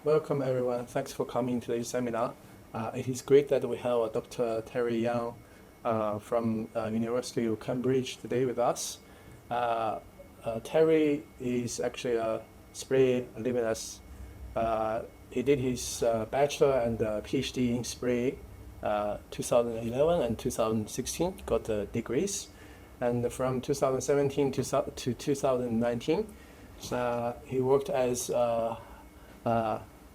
Welcome everyone. Thanks for coming to today's seminar. It is great that we have Dr. Terry Yang from University of Cambridge today with us. Terry is actually a spray luminous. He did his bachelor and PhD in spray 2011 and 2016, got the degrees. And from 2017 to 2019, he worked as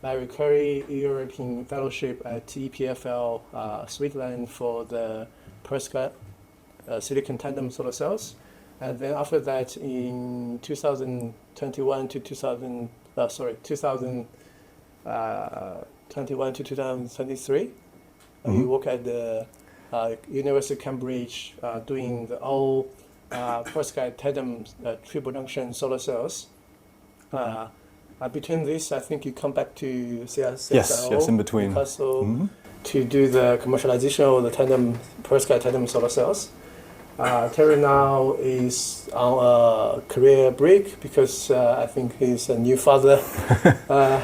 Marie Curie European Fellowship at EPFL Switzerland for the Perovskite-silicon tandem solar cells. And then after that, in 2021 to 2023, he worked at the University of Cambridge doing the all perovskite tandem triple-junction solar cells. Between this, I think you come back to CSIRO. Yes, in between. To do the commercialization of the perovskite tandem solar cells. Terry now is on a career break because I think he's a new father, a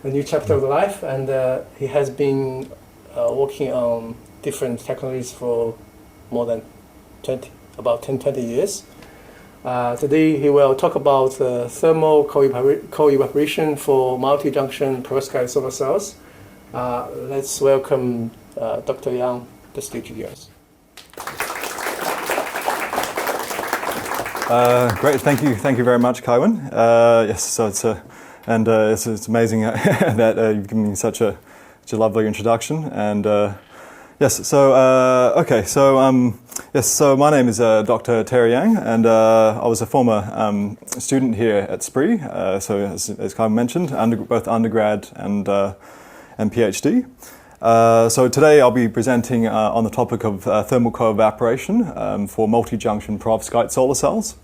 new chapter of life, and he has been working on different technologies for more than 20 years. Today he will talk about thermal co-evaporation for multi-junction perovskite solar cells. Let's welcome Dr. Yang. The stage is yours. Great, thank you very much, Kaiwan. Yes, so it's amazing that you've given me such a lovely introduction. And yes, so so my name is Dr. Terry Yang, and I was a former student here at SPRI. So as Kaiwan mentioned, both undergrad and PhD. So today I'll be presenting on the topic of thermal co-evaporation for multi-junction perovskite solar cells.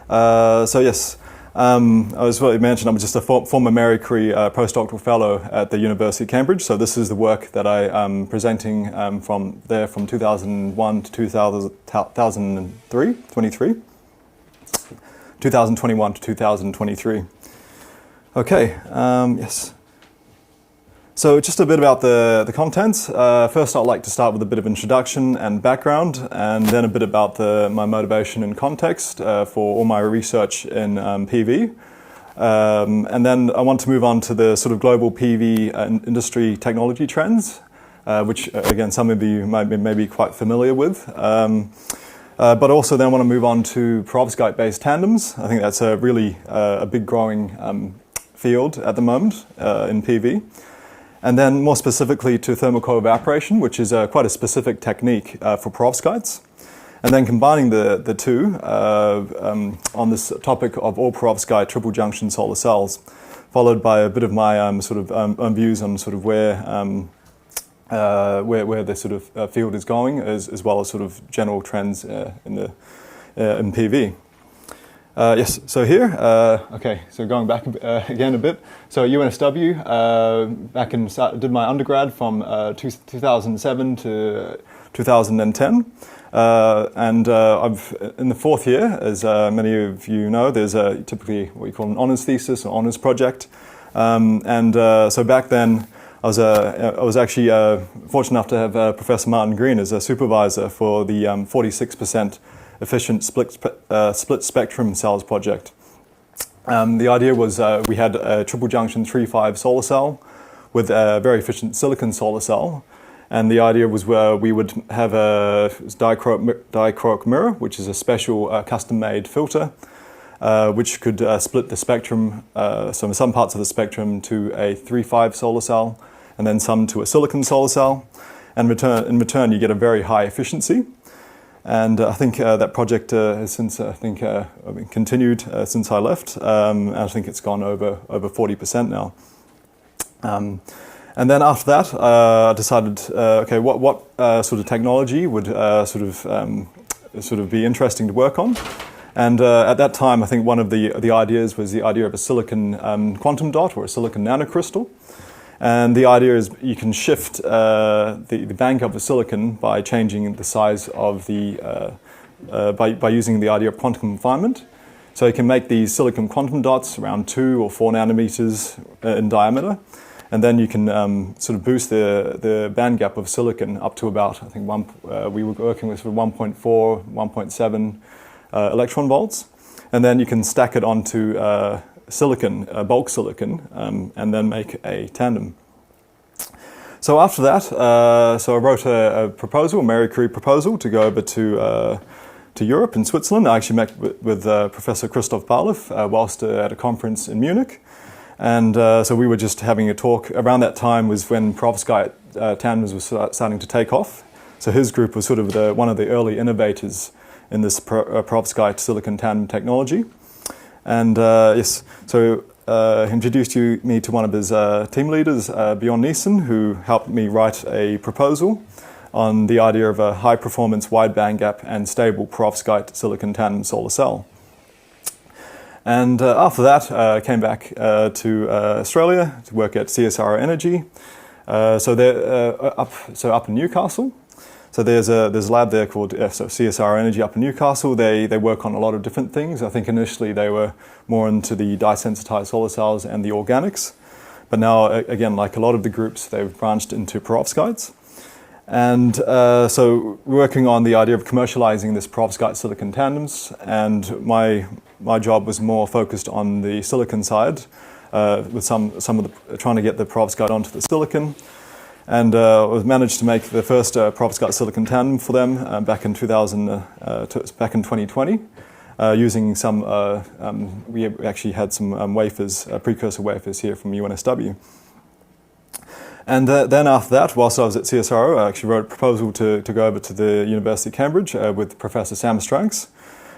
So yes, I was what you mentioned, I'm just a former Marie Curie postdoctoral fellow at the University of Cambridge. So this is the work that I am presenting from 2001 to 2021 to 2023. Okay, yes. So just a bit about the contents. First, I'd like to start with a bit of introduction and background, and then a bit about my motivation and context for all my research in PV. And then I want to move on to the sort of global PV industry technology trends, which again, some of you may be quite familiar with. But also then I want to move on to perovskite-based tandems. I think that's a really a big growing field at the moment in PV. And then more specifically to thermal co-evaporation, which is quite a specific technique for perovskites. And then combining the two on this topic of all-perovskite triple-junction solar cells, followed by a bit of my views on sort of where the sort of field is going, as well as sort of general trends in PV. Yes, so here, okay, so going back again a bit. So UNSW, did my undergrad from 2007 to 2010. And I've in the fourth year, as many of you know, there's typically what you call an honours thesis or honours project. So back then, I was actually fortunate enough to have Professor Martin Green as a supervisor for the 46% efficient split spectrum cells project. The idea was we had a triple junction 3.5 solar cell with a very efficient silicon solar cell, and the idea was we would have a dichroic mirror, which is a special custom-made filter, which could split the spectrum, so some parts of the spectrum to a 3.5 solar cell, and then some to a silicon solar cell, and in return you get a very high efficiency. And I think that project has since continued since I left. And I think it's gone over 40% now. And then after that, I decided, okay, what sort of technology would sort of be interesting to work on? And at that time, I think one of the ideas was the idea of a silicon quantum dot or a silicon nanocrystal. And the idea is you can shift the bank of the silicon by changing the size of by using the idea of quantum confinement. So you can make these silicon quantum dots around 2 or 4 nanometers in diameter. And then you can sort of boost the band gap of silicon up to about, I think, we were working with 1.4, 1.7 electron volts. And then you can stack it onto silicon, bulk silicon, and then make a tandem. So after that, so I wrote a proposal, a Marie Curie proposal, to go over to Europe in Switzerland. I actually met with Professor Christoph Barlow whilst at a conference in Munich. And so we were just having a talk. Around that time was when perovskite tandems was starting to take off. So his group was sort of one of the early innovators in this perovskite-silicon tandem technology. And yes, so he introduced me to one of his team leaders, Bjorn Nielsen, who helped me write a proposal on the idea of a high-performance, wide bandgap, and stable perovskite-silicon tandem solar cell. And after that, I came back to Australia to work at CSIRO Energy. So they're up in Newcastle. So there's a lab there called CSIRO Energy up in Newcastle. They work on a lot of different things. I think initially they were more into the dye-sensitized solar cells and the organics. But now, again, like a lot of the groups, they've branched into perovskites. And so we're working on the idea of commercializing this perovskite-silicon tandems. And my job was more focused on the silicon side, with some of the trying to get the perovskite onto the silicon. And managed to make the first perovskite-silicon tandem for them back in 2020, using some. We actually had some wafers, precursor wafers here from UNSW. And then after that, whilst I was at CSIRO, I actually wrote a proposal to go over to the University of Cambridge with Professor Sam Stranks,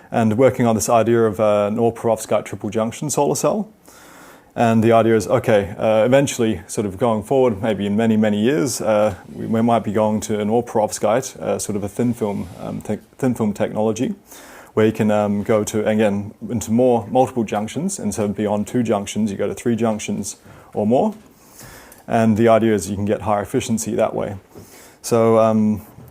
and working on this idea of an all-perovskite triple-junction solar cell. And the idea is, okay, eventually, sort of going forward, maybe in many, many years, we might be going to an all-perovskite, sort of a thin film technology, where you can go to, again, into more multiple junctions, and so beyond 2 junctions, you go to 3 junctions or more. And the idea is you can get higher efficiency that way. So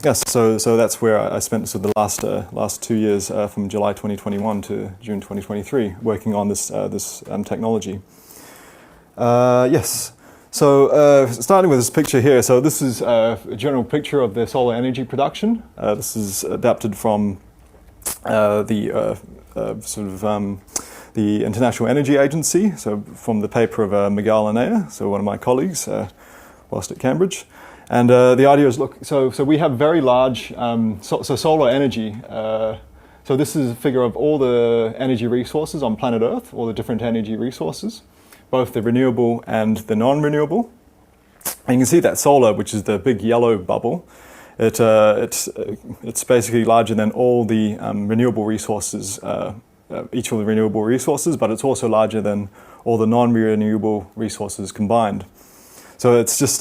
yes, so that's where I spent sort of the last 2 years, from July 2021 to June 2023, working on this technology. Yes. So starting with this picture here, so this is a general picture of the solar energy production. This is adapted from the International Energy Agency, so from the paper of Miguel Anaya, so one of my colleagues whilst at Cambridge. And the idea is, look, so we have very large, so solar energy. So this is a figure of all the energy resources on planet Earth, all the different energy resources, both the renewable and the non-renewable. And you can see that solar, which is the big yellow bubble, it's basically larger than all the renewable resources, each of the renewable resources, but it's also larger than all the non-renewable resources combined. So it just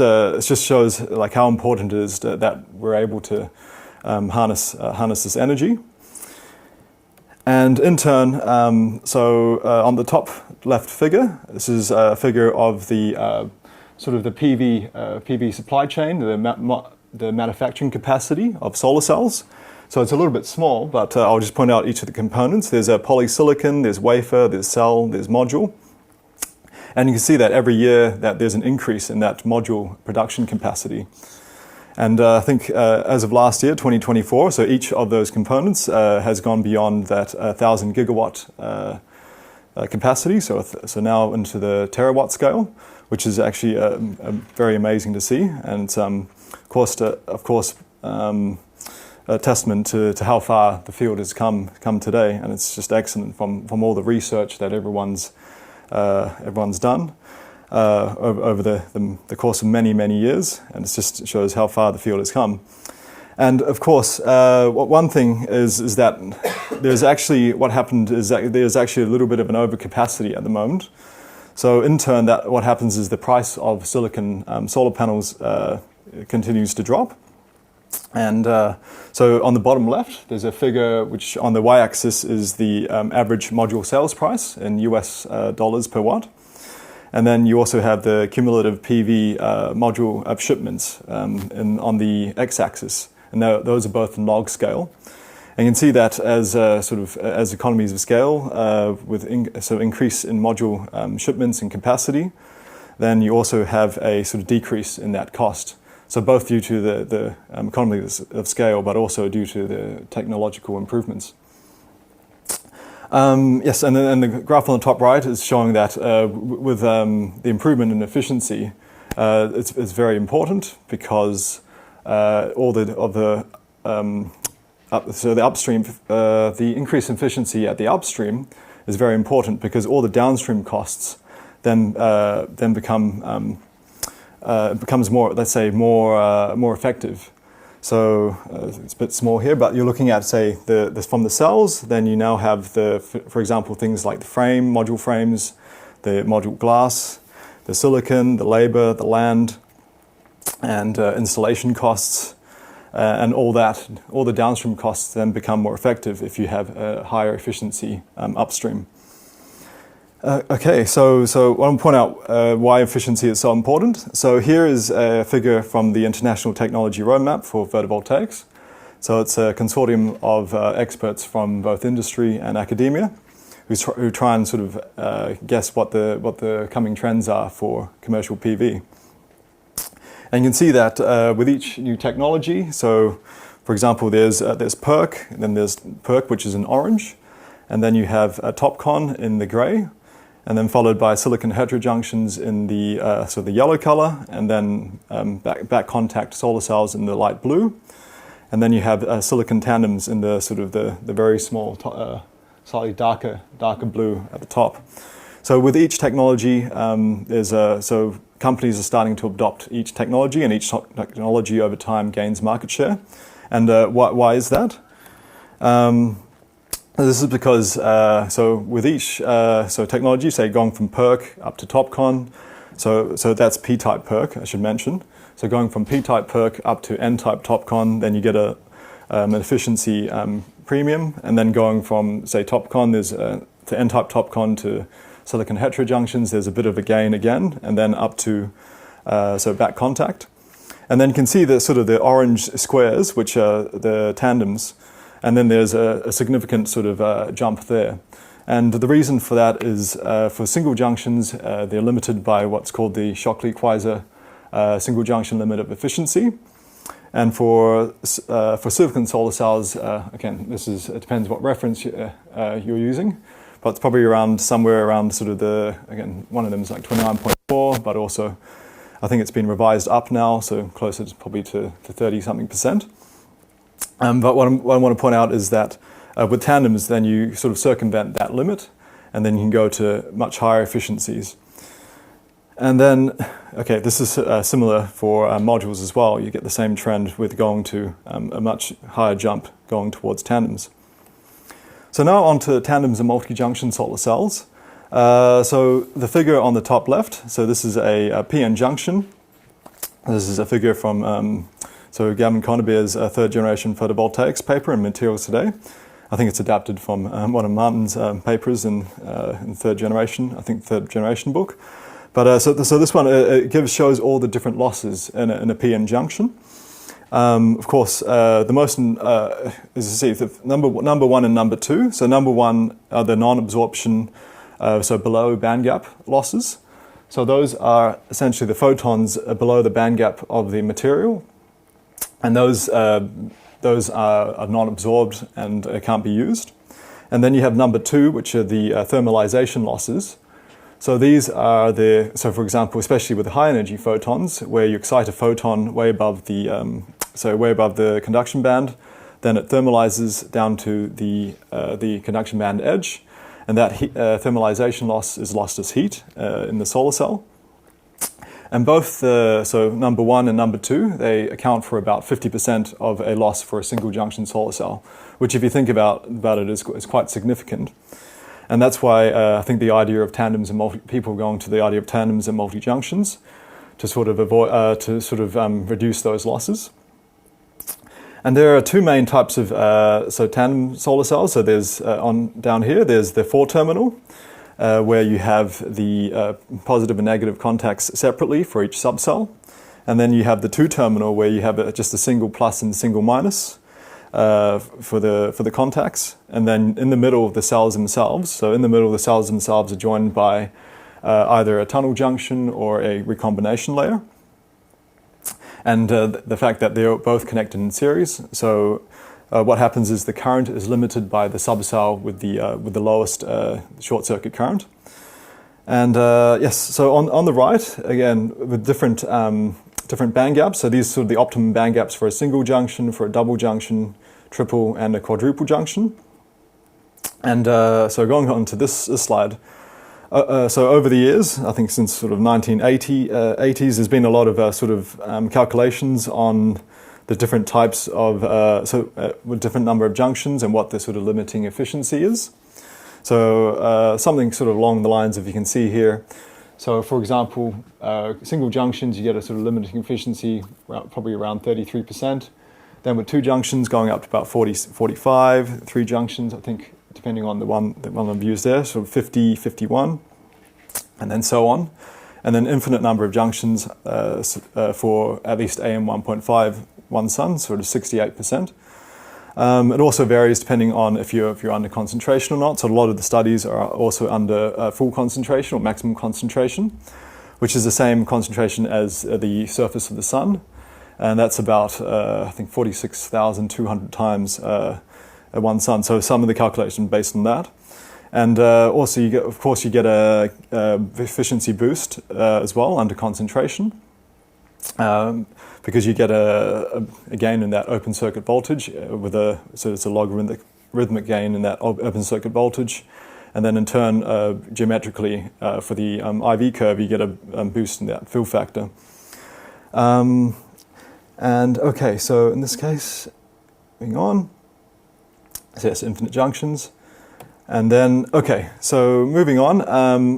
shows like how important it is that we're able to harness this energy. And in turn, on the top left figure, this is a figure of the sort of the PV supply chain, the manufacturing capacity of solar cells. So it's a little bit small, but I'll just point out each of the components. There's a polysilicon, there's wafer, there's cell, there's module. And you can see that every year that there's an increase in that module production capacity. And I think as of last year, 2024, so each of those components has gone beyond that 1,000 gigawatt capacity, so now into the terawatt scale, which is actually very amazing to see. And it's, of course, a testament to how far the field has come today. And it's just excellent from all the research that everyone's done over the course of many, many years, and it just shows how far the field has come. And of course, one thing is that there's actually, what happened is that there's actually a little bit of an overcapacity at the moment. So in turn, what happens is the price of silicon solar panels continues to drop. And so on the bottom left, there's a figure which on the y-axis is the average module sales price in US dollars per watt. And then you also have the cumulative PV module shipments on the x-axis. And those are both in log scale. And you can see that as as economies of scale with increase in module shipments and capacity, then you also have a sort of decrease in that cost. So both due to the economies of scale, but also due to the technological improvements. Yes, and the graph on the top right is showing that with the improvement in efficiency, it's very important because the upstream, the increased efficiency at the upstream is very important because all the downstream costs then becomes more, let's say, more effective. So it's a bit small here, but you're looking at, say, from the cells. Then you now have for example, things like the frame, module frames, the module glass, the silicon, the labor, the land, and installation costs, and all the downstream costs then become more effective if you have a higher efficiency upstream. Okay, so I want to point out why efficiency is so important. So here is a figure from the International Technology Roadmap for Photovoltaics. So it's a consortium of experts from both industry and academia who try and sort of guess what the coming trends are for commercial PV. And you can see that with each new technology, so for example, there's PERC, and then there's PERC, which is in orange, and then you have TOPCon in the gray, and then followed by silicon heterojunctions in the yellow color, and then back contact solar cells in the light blue, and then you have silicon tandems in the very small, slightly darker blue at the top. So with each technology, so companies are starting to adopt each technology, and each technology over time gains market share. And why is that? This is because, so with each technology, say going from PERC up to TOPCon, so that's P-type PERC, I should mention. So going from P-type PERC up to N-type TOPCon, then you get an efficiency premium, and then going from, say, TOPCon, to N-type TOPCon to silicon heterojunctions, there's a bit of a gain again, and then up to back contact. And then you can see the orange squares, which are the tandems. And then there's a significant jump there. And the reason for that is for single junctions, they're limited by what's called the Shockley-Queisser single junction limit of efficiency. And for silicon solar cells, again, it depends what reference you're using, but it's probably somewhere around again, one of them is like 29.4, but also I think it's been revised up now, so closer to probably to 30-something%. But what I want to point out is that with tandems, then you sort of circumvent that limit, and then you can go to much higher efficiencies. And then, okay, this is similar for modules as well. You get the same trend with going to a much higher jump going towards tandems. So now on to tandems and multi-junction solar cells. So the figure on the top left, so this is a PN junction. This is a figure from so Gavin Conabier's third generation photovoltaics paper in Materials Today. I think it's adapted from one of Martin's papers in third generation book. But so this one shows all the different losses in a PN junction. Of course, the most as you see, the number one and number two. So number one are the non-absorption, so below band gap losses. So those are essentially the photons below the band gap of the material. And those are non-absorbed and can't be used. And then you have number two, which are the thermalization losses. So these are for example, especially with high energy photons, where you excite a photon way above the conduction band, then it thermalizes down to the conduction band edge, and that thermalization loss is lost as heat in the solar cell. And both, so number one and number two, they account for about 50% of a loss for a single junction solar cell, which if you think about it is quite significant. And that's why I think the idea of tandems and people are going to the idea of tandems and multi-junctions to sort of avoid, reduce those losses. And there are two main types of tandem solar cells. So there's down here, there's the 4-terminal, where you have the positive and negative contacts separately for each subcell. And then you have the 2-terminal where you have just a single plus and single minus. for the contacts, and then in the middle of the cells themselves. So in the middle, the cells themselves are joined by either a tunnel junction or a recombination layer. And the fact that they're both connected in series. So what happens is the current is limited by the subcell with the lowest short circuit current. And yes, so on the right, again, with different band gaps. So these are sort of the optimum band gaps for a single junction, for a double junction, triple, and a quadruple junction. And so going on to this slide, so over the years, I think since sort of 1980s, there's been a lot of calculations on the different types of, with different number of junctions and what the sort of limiting efficiency is. So something sort of along the lines of you can see here. So for example, single junctions, you get a sort of limiting efficiency probably around 33%. Then with two junctions going up to about 45, three junctions, I think, depending on the one I've used there, sort of 50, 51, and then so on. And then infinite number of junctions for at least AM 1.5, one sun, sort of 68%. It also varies depending on if you're under concentration or not. So a lot of the studies are also under full concentration or maximum concentration, which is the same concentration as the surface of the sun. And that's about, I think, 46,200 times at one sun. So some of the calculation based on that. And also, you get a efficiency boost as well under concentration, because you get a gain in that open circuit voltage so it's a logarithmic gain in that open circuit voltage, and then in turn geometrically for the IV curve you get a boost in that fill factor. And okay, so in this case, moving on. So yes, infinite junctions. And then, okay, so moving on.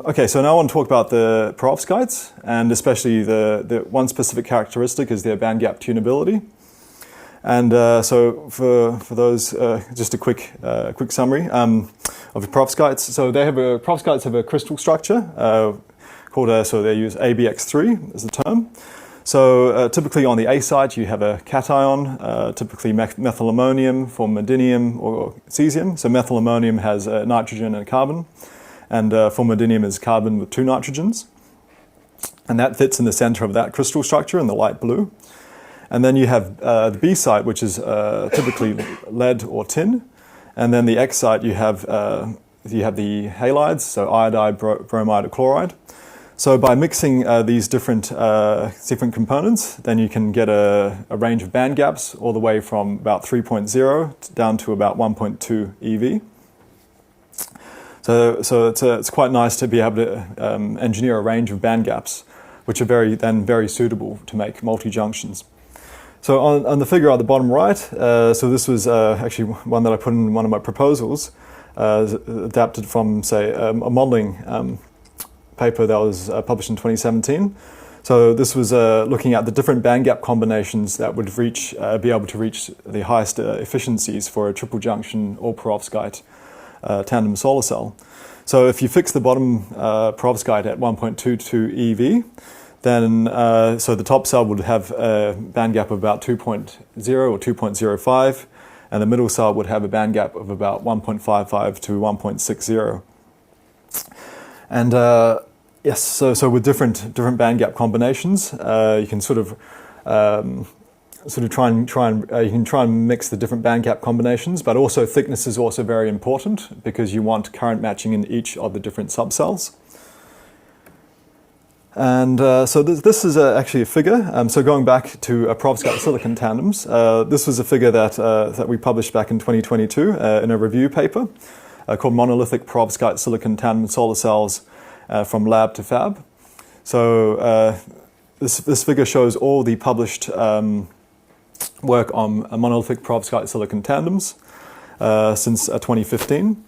Okay, so now I want to talk about the perovskites, and especially the one specific characteristic is their band gap tunability. And so for those, just a quick summary of the perovskites. So perovskites have a crystal structure called, so they use ABX3 as the term. So typically on the A side you have a cation, typically methylammonium, formaldinium, or cesium. So methylammonium has a nitrogen and a carbon, and formaldinium is carbon with two nitrogens. And that fits in the center of that crystal structure in the light blue. And then you have the B site, which is typically lead or tin. And then the X site you have the halides, so iodide, bromide, or chloride. So by mixing these different components, then you can get a range of band gaps all the way from about 3.0 down to about 1.2 eV. So it's quite nice to be able to engineer a range of band gaps, which are very suitable to make multi-junctions. So on the figure at the bottom right, so this was actually one that I put in one of my proposals, adapted from, say, a modeling paper that was published in 2017. So this was looking at the different band gap combinations that would be able to reach the highest efficiencies for a triple junction all-perovskite tandem solar cell. So if you fix the bottom perovskite at 1.22 eV, then so the top cell would have a band gap of about 2.0 or 2.05, and the middle cell would have a band gap of about 1.55 to 1.60. And yes, so with different band gap combinations, you can sort of try and mix the different band gap combinations, but also thickness is also very important because you want current matching in each of the different subcells. And so this is actually a figure. So going back to Perovskite-silicon tandems, this was a figure that we published back in 2022 in a review paper called Monolithic Perovskite-silicon tandem solar cells from lab to fab. So this figure shows all the published work on monolithic perovskite-silicon tandems since 2015.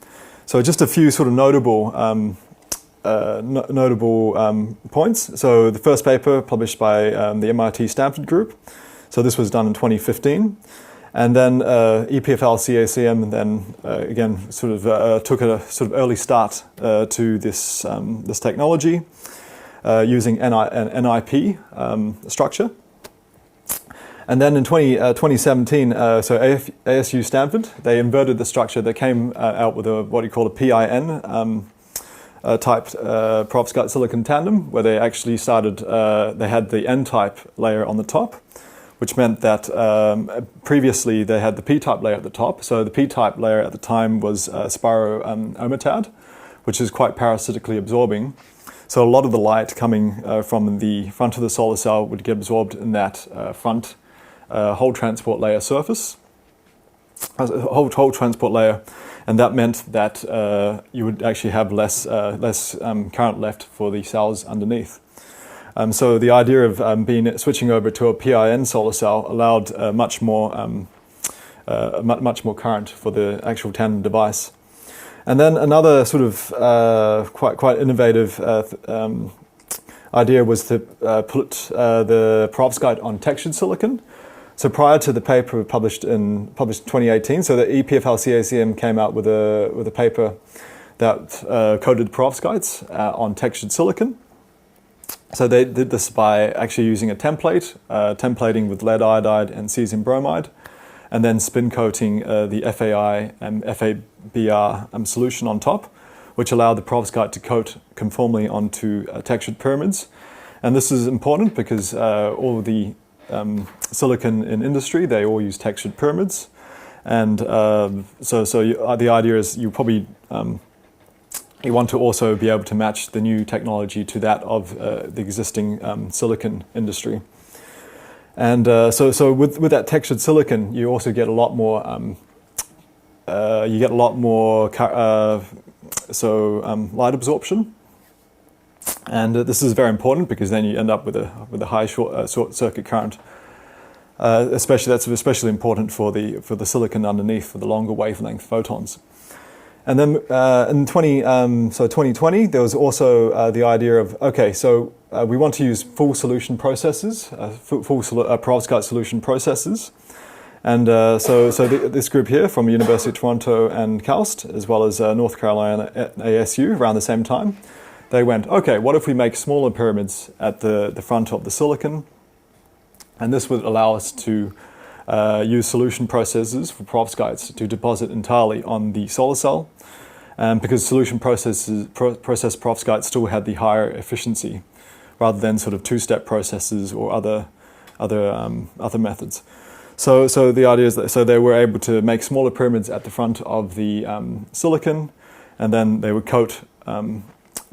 So just a few sort of notable points. So the first paper published by the MIT Stanford group. So this was done in 2015. And then EPFL CACM then again sort of took a sort of early start to this using an NIP structure. And then in 2017, ASU Stanford, they inverted the structure. They came out with what you call a PIN type perovskite-silicon tandem, where they actually started, they had the N-type layer on the top, which meant that previously they had the P-type layer at the top. So the P-type layer at the time was SPIRO OMATAD, which is quite parasitically absorbing. So a lot of the light coming from the front of the solar cell would get absorbed in that front whole transport layer surface, whole transport layer, and that meant that you would actually have less current left for the cells underneath. So the idea of switching over to a PIN solar cell allowed much more current for the actual tandem device. And then another sort of quite innovative idea was to put the perovskite on textured silicon. So prior to the paper published in 2018, so the EPFL-CACM came out with a paper that coated perovskites on textured silicon. So they did this by actually using a template, templating with lead iodide and cesium bromide, and then spin coating the FAI and FABR solution on top, which allowed the perovskite to coat conformally onto textured pyramids. And this is important because all of the silicon in industry, they all use textured pyramids. And the idea is you probably you want to also be able to match the new technology to that of the existing silicon industry. And so with that textured silicon, you also get a lot more light absorption. And this is very important because then you end up with a high short circuit current. That's especially important for the silicon underneath for the longer wavelength photons. And then in 2020, there was also the idea of, we want to use full solution processes, perovskite solution processes. And this group here from University of Toronto and KAUST, as well as North Carolina at ASU around the same time, they went, okay, what if we make smaller pyramids at the front of the silicon? And this would allow us to use solution processes for perovskites to deposit entirely on the solar cell, because solution process perovskites still had the higher efficiency, rather than sort of two-step processes or other methods. So the idea is that they were able to make smaller pyramids at the front of the silicon, and then they would coat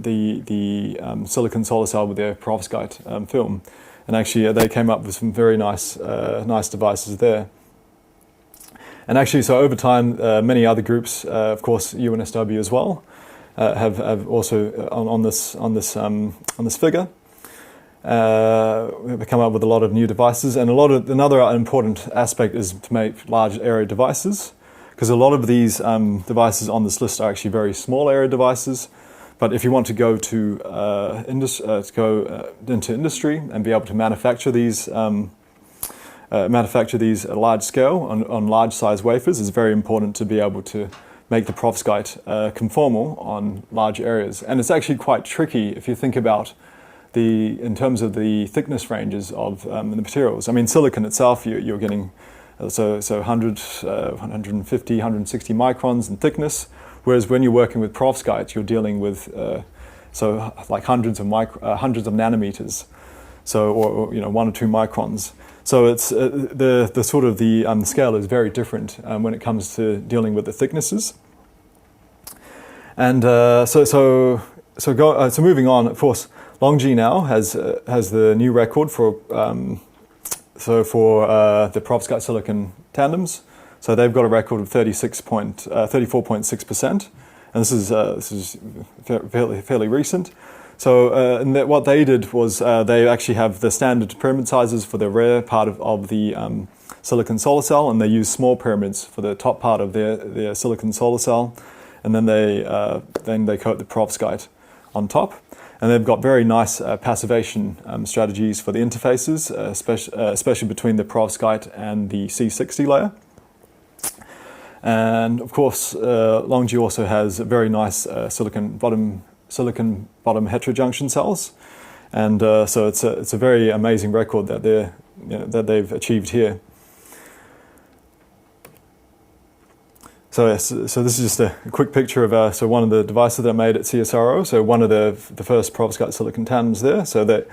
the silicon solar cell with their perovskite film. And actually, they came up with some very nice devices there. And actually, so over time, many other groups, of course, UNSW as well, have also on this figure, come up with a lot of new devices. And another important aspect is to make large area devices, because a lot of these devices on this list are actually very small area devices. But if you want to go into industry and be able to manufacture these at large scale on large size wafers, it's very important to be able to make the perovskite conformal on large areas. And it's actually quite tricky if you think about in terms of the thickness ranges of the materials. I mean, silicon itself, you're getting 100, 150, 160 microns in thickness. Whereas when you're working with perovskite, you're dealing with like hundreds of nanometers, or 1 or 2 microns. So it's the sort of the scale is very different when it comes to dealing with the thicknesses. And so moving on, of course, LONGi now has the new record for the perovskite-silicon tandems. So they've got a record of 34.6%, and this is fairly recent. So what they did was they actually have the standard pyramid sizes for the rear part of the silicon solar cell, and they use small pyramids for the top part of their silicon solar cell, and then they coat the perovskite on top. And they've got very nice passivation strategies for the interfaces, especially between the perovskite and the C60 layer. And of course, LONGi also has very nice silicon bottom heterojunction cells, and so it's a very amazing record that that they've achieved here. So yes, so this is just a quick picture of so one of the devices that I made at CSIRO. So one of the first perovskite-silicon tandems there. So that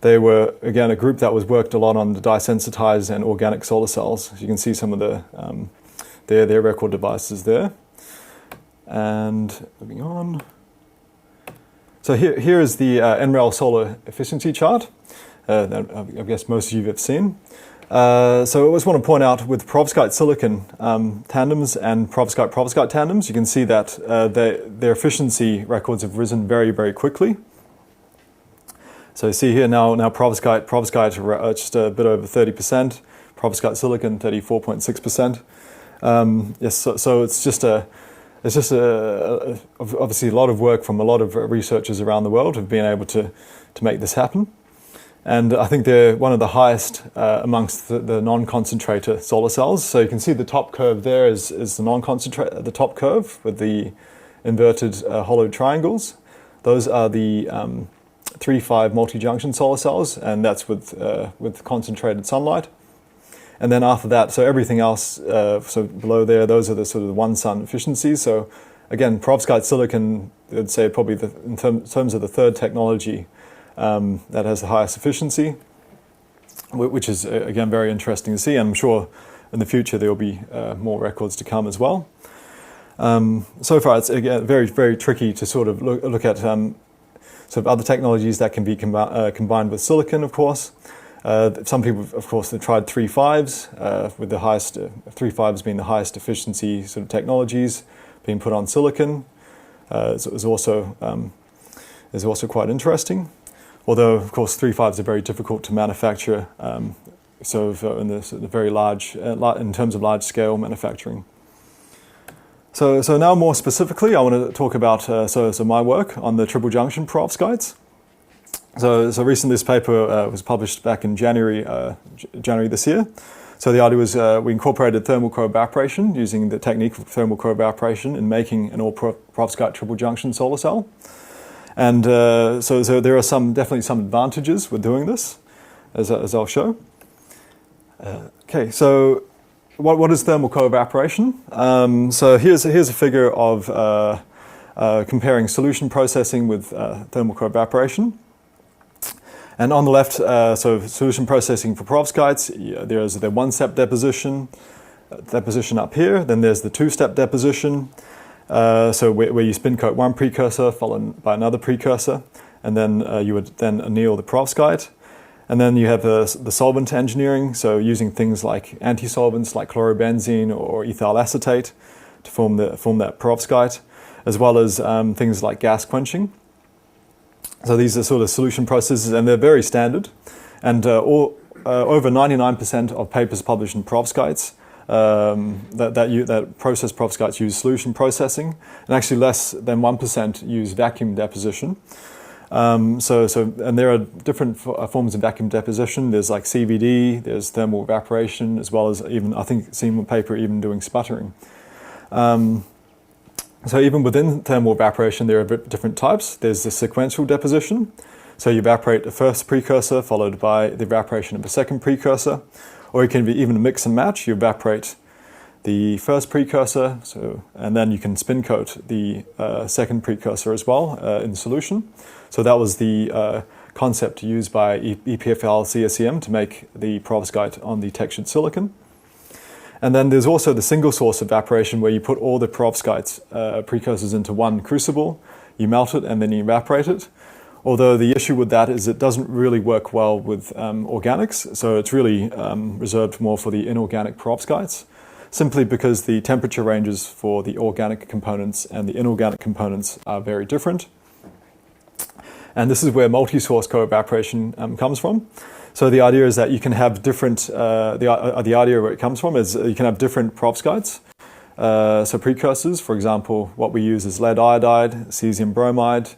they were again a group that was worked a lot on the dye-sensitized and organic solar cells. So you can see some of the their record devices there. And moving on. So here is the NREL solar efficiency chart that I guess most of you have seen. So I just want to point out with perovskite-silicon tandems and perovskite-perovskite tandems, you can see that their efficiency records have risen very, very quickly. So you see here now perovskite just a bit over 30%, perovskite-silicon 34.6%. Yes, so it's just obviously a lot of work from a lot of researchers around the world have been able to make this happen. And I think they're one of the highest amongst the non-concentrator solar cells. So you can see the top curve there is the non-concentrator, the top curve with the inverted hollow triangles. Those are the 3-5 multi-junction solar cells, and that's with concentrated sunlight. And then after that, so everything else, so below there, those are the sort of the one sun efficiencies. So again, perovskite-silicon, I'd say probably in terms of the third technology that has the highest efficiency, which is again very interesting to see. And I'm sure in the future there will be more records to come as well. So far, it's again very, very tricky to sort of look at sort of other technologies that can be combined with silicon, of course. Some people, of course, have tried 3-5s, with the highest 3-5s being the highest efficiency sort of technologies being put on silicon. Is also quite interesting. Although, of course, 3-5s are very difficult to manufacture. So in the sort of very large, in terms of large-scale manufacturing. So now more specifically, I want to talk about so my work on the triple-junction perovskites. So recently this paper was published back in January this year. So the idea was we incorporated thermal co-evaporation using the technique of thermal co-evaporation in making an all-perovskite triple-junction solar cell. And so there are definitely some advantages with doing this, as I'll show. Okay, so what is thermal co-evaporation? So here's a figure of comparing solution processing with thermal co-evaporation. And on the left, so solution processing for perovskites, there's the one-step deposition up here. Then there's the two-step deposition. So where you spin coat one precursor followed by another precursor, and then you would then anneal the perovskite. And then you have the solvent engineering, so using things like anti-solvents like chlorobenzene or ethyl acetate to form that perovskite, as well as things like gas quenching. So these are sort of solution processes, and they're very standard. And over 99% of papers published in perovskites that process perovskites use solution processing, and actually less than 1% use vacuum deposition. And there are different forms of vacuum deposition. There's like CVD, there's thermal evaporation, as well as even, I think, seen one paper even doing sputtering. So even within thermal evaporation, there are different types. There's the sequential deposition. So you evaporate the first precursor followed by the evaporation of a second precursor. Or it can be even a mix and match. You evaporate the first precursor, and then you can spin coat the second precursor as well in solution. So that was the concept used by EPFL CSEM to make the perovskite on the textured silicon. And then there's also the single source evaporation where you put all the perovskites precursors into one crucible, you melt it, and then you evaporate it. Although the issue with that is it doesn't really work well with organics, so it's really reserved more for the inorganic perovskites, simply because the temperature ranges for the organic components and the inorganic components are very different. And this is where multi-source co-evaporation comes from. So the idea is that you can have different, the idea where it comes from is you can have different perovskites. So precursors, for example, what we use is lead iodide, cesium bromide,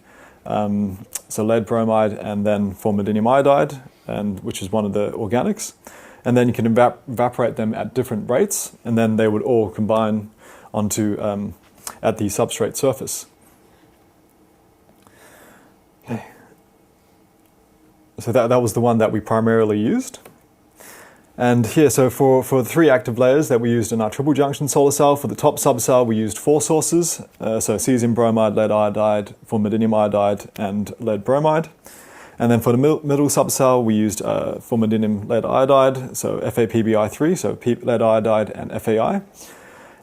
so lead bromide, and then formaldinium iodide, which is one of the organics. And then you can evaporate them at different rates, and then they would all combine onto at the substrate surface. Okay. So that was the one that we primarily used. And here, so for the 3 active layers that we used in our triple junction solar cell, for the top subcell we used 4 sources, so cesium bromide, lead iodide, formidinium iodide, and lead bromide. And then for the middle subcell we used formidinium lead iodide, so FAPBI3, so lead iodide and FAI.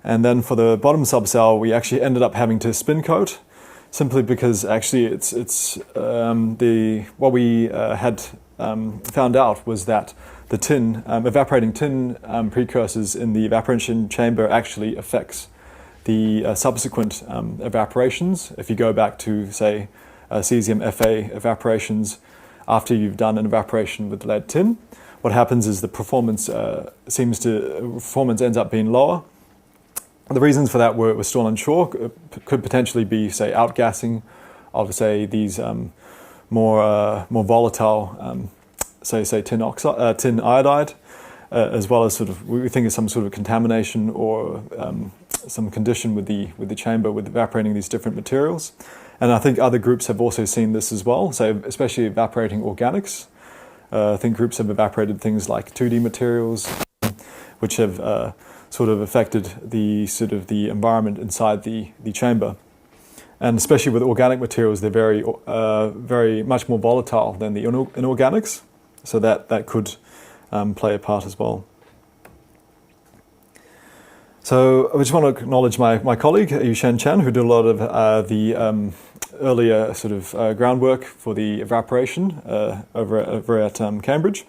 And then for the bottom subcell we actually ended up having to spin coat, simply because actually what we had found out was that the tin, evaporating tin precursors in the evaporation chamber actually affects the subsequent evaporations. If you go back to, say, cesium Fa evaporations after you've done an evaporation with lead tin, what happens is the performance ends up being lower. The reasons for that were still unsure. Could potentially be, say, outgassing of, say, these more volatile say tin iodide, as well as sort of we think of some sort of contamination or some condition with the chamber with evaporating these different materials. And I think other groups have also seen this as well. So especially evaporating organics. I think groups have evaporated things like 2D materials, which have sort of affected the environment inside the chamber. And especially with organic materials, they're very much more volatile than the inorganics. So that could play a part as well. So I just want to acknowledge my colleague, Chien-Jen, who did a lot of the earlier sort of groundwork for the evaporation over at Cambridge.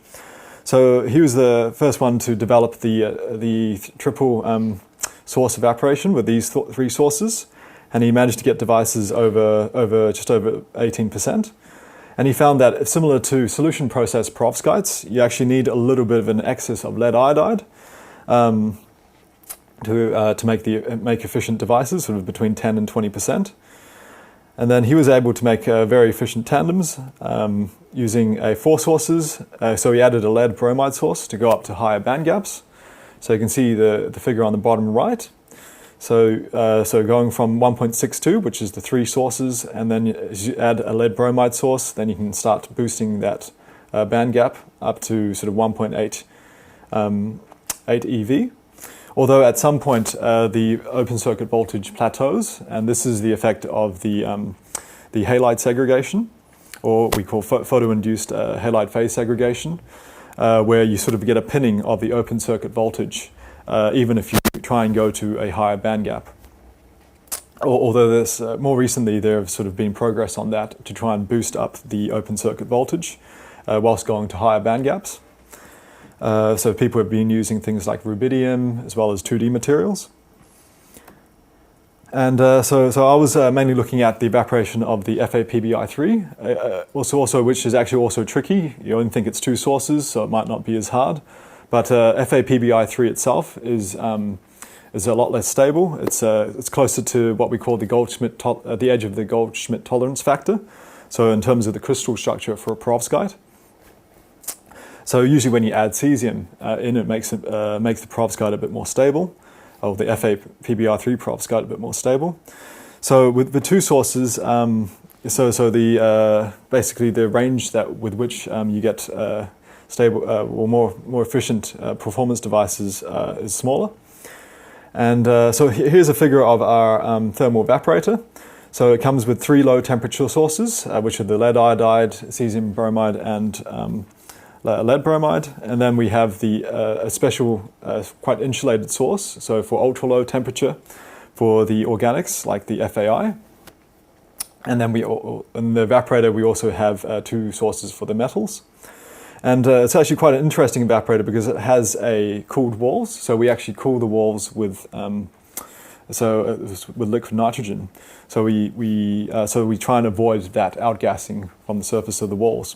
So he was the first one to develop the triple source evaporation with these 3 sources, and he managed to get devices over just over 18%. And he found that similar to solution process perovskites, you actually need a little bit of an excess of lead iodide to make efficient devices, sort of between 10 and 20%. And then he was able to make very efficient tandems using 4 sources. So he added a lead bromide source to go up to higher band gaps. So you can see the figure on the bottom right. So going from 1.62, which is the 3 sources, and then as you add a lead bromide source, then you can start boosting that band gap up to sort of 1.8 EV. Although at some point the open circuit voltage plateaus, and this is the effect of the halide segregation, or we call photo-induced halide phase segregation, where you sort of get a pinning of the open circuit voltage, even if you try and go to a higher band gap. Although there's more recently there have sort of been progress on that to try and boost up the open circuit voltage whilst going to higher band gaps. So people have been using things like rubidium as well as 2D materials. And so I was mainly looking at the evaporation of the FAPBI3, also which is actually also tricky. You only think it's 2 sources, so it might not be as hard. But FAPBI3 itself is a lot less stable. It's closer to what we call the edge of the Goldschmidt tolerance factor. So in terms of the crystal structure for a perovskite. So usually when you add cesium in, it makes the perovskite a bit more stable, or the FAPBI3 perovskite a bit more stable. So with the 2 sources, so the basically the range with which you get stable or more efficient performance devices is smaller. And so here's a figure of our thermal evaporator. So it comes with 3 low temperature sources, which are the lead iodide, cesium bromide, and lead bromide. And then we have a special, quite insulated source. So for ultra low temperature, for the organics like the FAI. And then in the evaporator we also have 2 sources for the metals. And it's actually quite an interesting evaporator because it has cooled walls. So we actually cool the walls with liquid nitrogen. So we try and avoid that outgassing from the surface of the walls.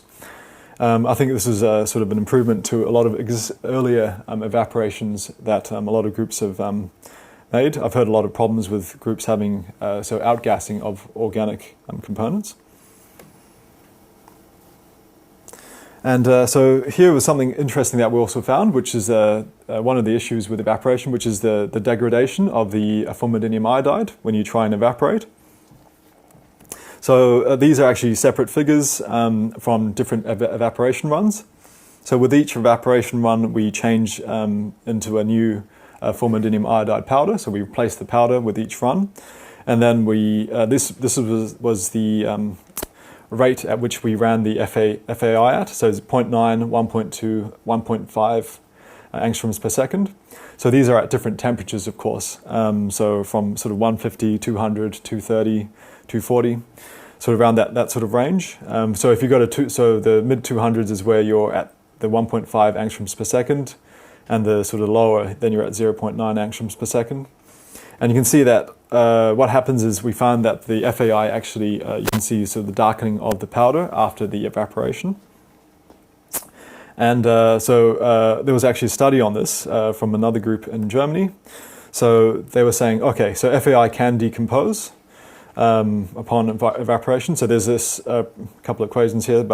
I think this is sort of an improvement to a lot of earlier evaporations that a lot of groups have made. I've heard a lot of problems with groups having outgassing of organic components. And so here was something interesting that we also found, which is one of the issues with evaporation, which is the degradation of the formidinium iodide when you try and evaporate. So these are actually separate figures from different evaporation runs. So with each evaporation run, we change into a new formaldinium iodide powder. So we replace the powder with each run, and then we this was the rate at which we ran the FAI at. So it's 0.9, 1.2, 1.5 angstroms per second. So these are at different temperatures, of course. So from sort of 150, 200, 230, 240, sort of around that sort of range. So if you go to so the mid 200s is where you're at the 1.5 angstroms per second, and the sort of lower, then you're at 0.9 angstroms per second. And you can see that what happens is we found that the FAI actually, you can see sort of the darkening of the powder after the evaporation. And there was actually a study on this from another group in Germany. So they were saying, okay, so FAI can decompose upon evaporation. So there's this couple of equations here,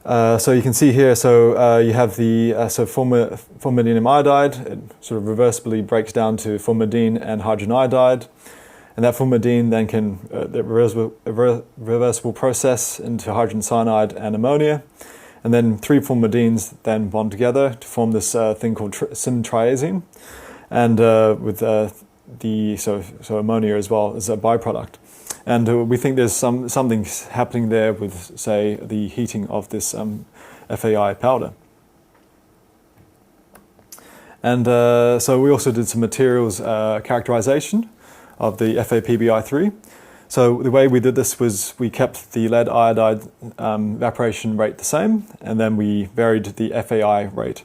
so you can see here, so you have the formaldinium iodide. It sort of reversibly breaks down to formaldine and hydrogen iodide, and that formaldine then can the reversible process into hydrogen cyanide and ammonia, and then 3 formaldines then bond together to form this thing called syn-triazine, and with so ammonia as well as a byproduct. And we think there's something happening there with, say, the heating of this FAI powder. And so we also did some materials characterization of the FAPBI3. So the way we did this was we kept the lead iodide evaporation rate the same, and then we varied the FAI rate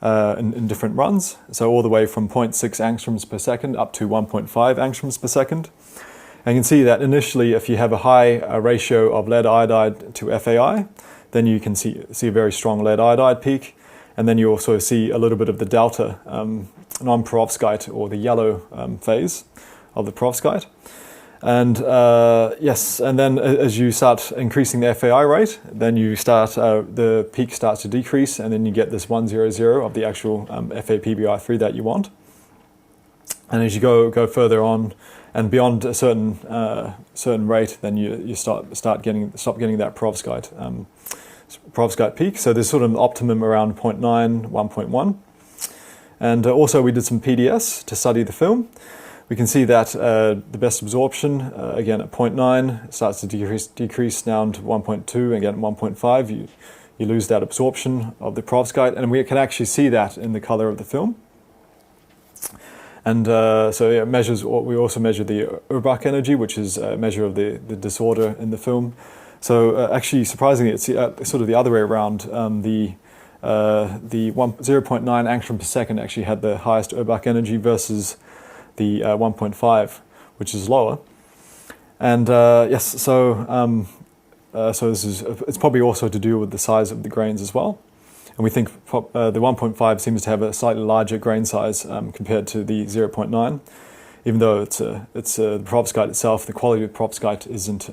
in different runs. So all the way from 0.6 angstroms per second up to 1.5 angstroms per second. And you can see that initially, if you have a high ratio of lead iodide to FAI, then you can see a very strong lead iodide peak. And then you also see a little bit of the delta non-perovskite, or the yellow phase of the perovskite. And and then as you start increasing the FAI rate, then you start the peak starts to decrease, and then you get this 100 of the actual FAPBI3 that you want. And as you go further on and beyond a certain rate, then you stop getting that perovskite peak. So there's sort of an optimum around 0.9, 1.1. And also we did some PDS to study the film. We can see that the best absorption, again at 0.9, starts to decrease down to 1.2, again at 1.5. You lose that absorption of the perovskite, and we can actually see that in the color of the film. And it measures. We also measure the Urbach energy, which is a measure of the disorder in the film. So actually, surprisingly, it's sort of the other way around. The 0.9 angstrom per second actually had the highest Urbach energy versus the 1.5, which is lower. And so this is, it's probably also to do with the size of the grains as well. And we think the 1.5 seems to have a slightly larger grain size compared to the 0.9, even though it's the perovskite itself, the quality of the perovskite isn't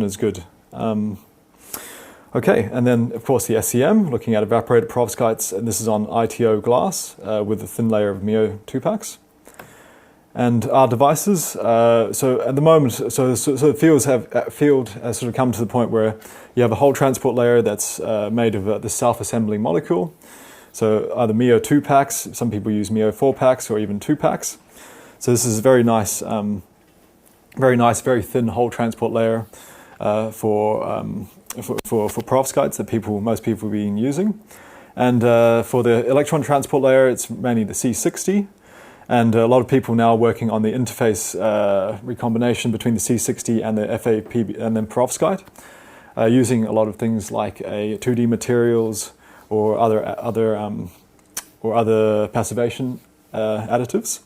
as good. Okay, and then of course the SEM, looking at evaporated perovskites, and this is on ITO glass with a thin layer of MEO 2-packs. And our devices, so at the moment, so the field has sort of come to the point where you have a whole transport layer that's made of the self-assembling molecule. So either MEO 2-packs, some people use MEO 4-packs or even 2-packs. So this is very nice, very thin whole transport layer for perovskites that most people have been using. And for the electron transport layer, it's mainly the C60. And a lot of people now are working on the interface recombination between the C60 and the FAP and then perovskite, using a lot of things like 2D materials or other passivation additives.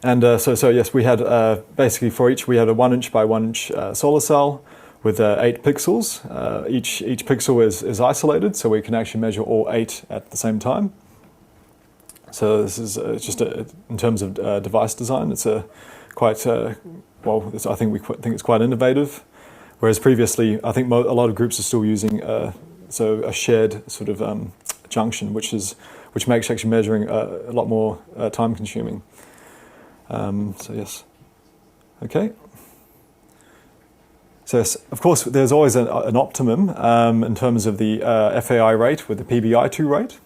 And so yes, we had basically for each we had a 1 inch by 1 inch solar cell with 8 pixels. Each pixel is isolated, so we can actually measure all 8 at the same time. So this is just in terms of device design, it's I think we think it's quite innovative. Whereas previously, I think a lot of groups are still using a shared sort of junction, which makes actually measuring a lot more time consuming. So yes, okay. So of course, there's always an optimum in terms of the FAI rate with the PBI2 rate.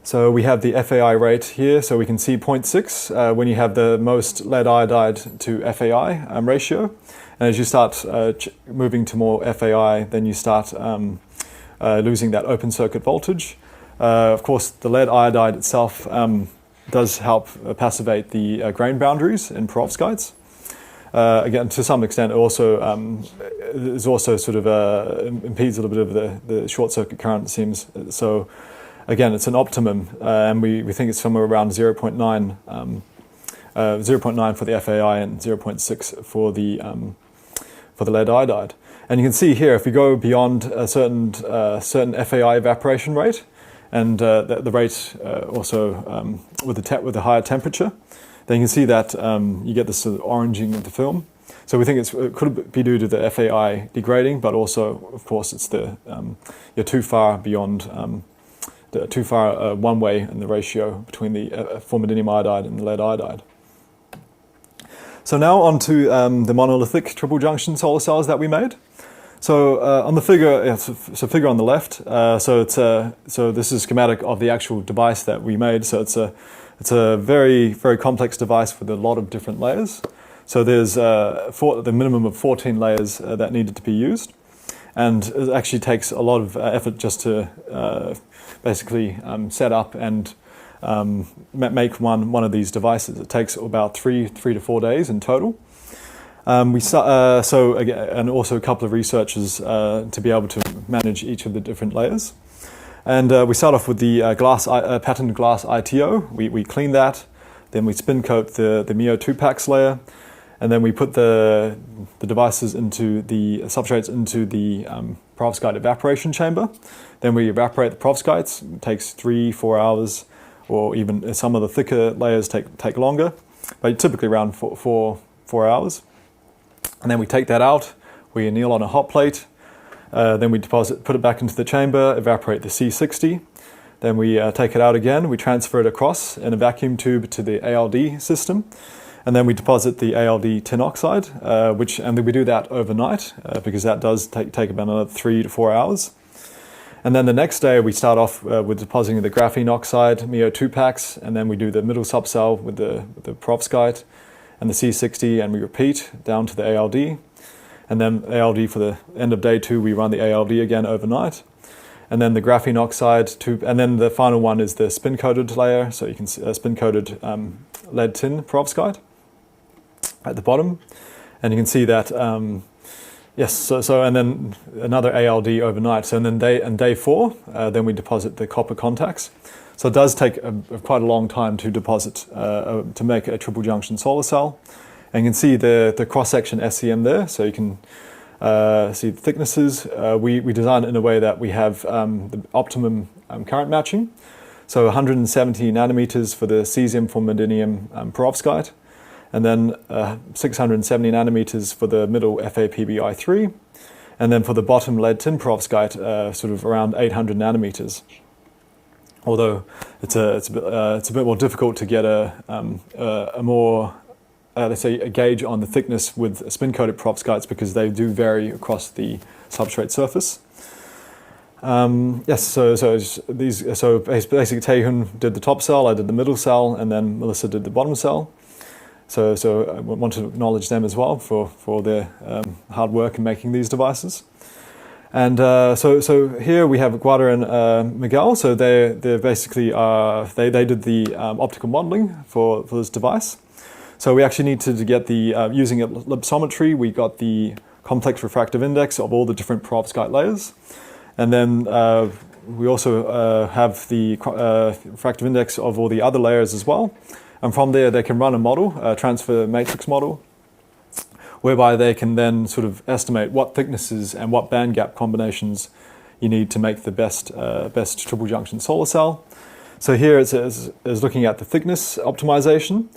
So we have the FAI rate here, so we can see 0.6 when you have the most lead iodide to FAI ratio. And as you start moving to more FAI, then you start losing that open circuit voltage. Of course, the lead iodide itself does help passivate the grain boundaries in perovskites. Again, to some extent, it also is also sort of impedes a little bit of the short circuit current, it seems. So again, it's an optimum, and we think it's somewhere around 0.9 for the FAI and 0.6 for the lead iodide. And you can see here, if we go beyond a certain FAI evaporation rate, and the rate also with the higher temperature, then you can see that you get this sort of oranging of the film. So we think it could be due to the FAI degrading, but also, of course, it's you're too far beyond, too far one way in the ratio between the formidinium iodide and the lead iodide. So now on to the monolithic triple junction solar cells that we made. So on the figure, it's a figure on the left. So this is a schematic of the actual device that we made. So it's a very, very complex device with a lot of different layers. So there's the minimum of 14 layers that needed to be used. And it actually takes a lot of effort just to basically set up and make one of these devices. It takes about 3 to 4 days in total. So again, and also a couple of researchers to be able to manage each of the different layers. And we start off with the patterned glass ITO. We clean that, then we spin coat the MIO2 packs layer, and then we put the devices into the substrates into the perovskite evaporation chamber. Then we evaporate the perovskites. It takes 3-4 hours, or even some of the thicker layers take longer, but typically around 4 hours. And then we take that out, we anneal on a hot plate, then we put it back into the chamber, evaporate the C60, then we take it out again, we transfer it across in a vacuum tube to the ALD system, and then we deposit the ALD tin oxide, and then we do that overnight, because that does take about another 3 to 4 hours. And then the next day we start off with depositing the graphene oxide, MIO2 packs, and then we do the middle subcell with the perovskite and the C60, and we repeat down to the ALD. And then ALD for the end of day 2, we run the ALD again overnight. And then the graphene oxide tube, and then the final one is the spin-coated layer. So you can see spin-coated lead tin perovskite at the bottom. And you can see that, yes, and then another ALD overnight. So and then day 4, then we deposit the copper contacts. So it does take quite a long time to deposit, to make a triple junction solar cell. And you can see the cross-section SEM there, so you can see the thicknesses. We design it in a way that we have the optimum current matching. So 170 nanometers for the cesium formidinium perovskite, and then 670 nanometers for the middle FAPBI3, and then for the bottom lead tin perovskite, sort of around 800 nanometers. Although it's a bit more difficult to get a more let's say a gauge on the thickness with spin-coated perovskites, because they do vary across the substrate surface. Yes, so basically Tae-Hoon did the top cell, I did the middle cell, and then Melissa did the bottom cell. So I want to acknowledge them as well for their hard work in making these devices. And so here we have Guada and Miguel. So they basically they did the optical modeling for this device. So we actually need to get the using ellipsometry. We got the complex refractive index of all the different perovskite layers, and then we also have the refractive index of all the other layers as well. And from there, they can run a model, a transfer matrix model, whereby they can then sort of estimate what thicknesses and what band gap combinations you need to make the best triple junction solar cell. So here it is looking at the thickness optimization.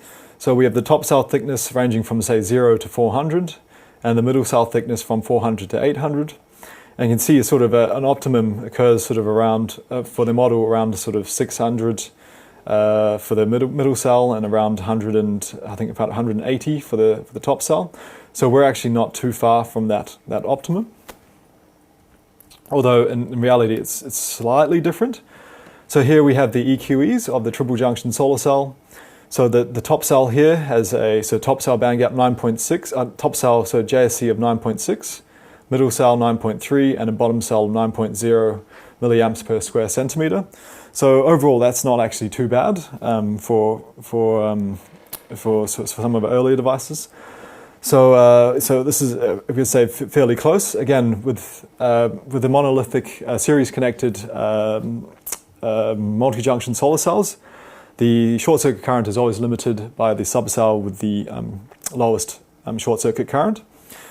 So we have the top cell thickness ranging from, say, 0 to 400, and the middle cell thickness from 400 to 800. And you can see sort of an optimum occurs sort of around, for the model, around sort of 600 for the middle cell, and around 100 and I think about 180 for the top cell. So we're actually not too far from that optimum. Although in reality it's slightly different. So here we have the EQEs of the triple junction solar cell. So the top cell here has top cell band gap 9.6, top cell, so JSC of 9.6, middle cell 9.3, and a bottom cell 9.0 milliamps per square centimeter. So overall, that's not actually too bad for some of our earlier devices. So this is, if you say, fairly close. Again, with the monolithic series-connected multi-junction solar cells, the short-circuit current is always limited by the subcell with the lowest short-circuit current.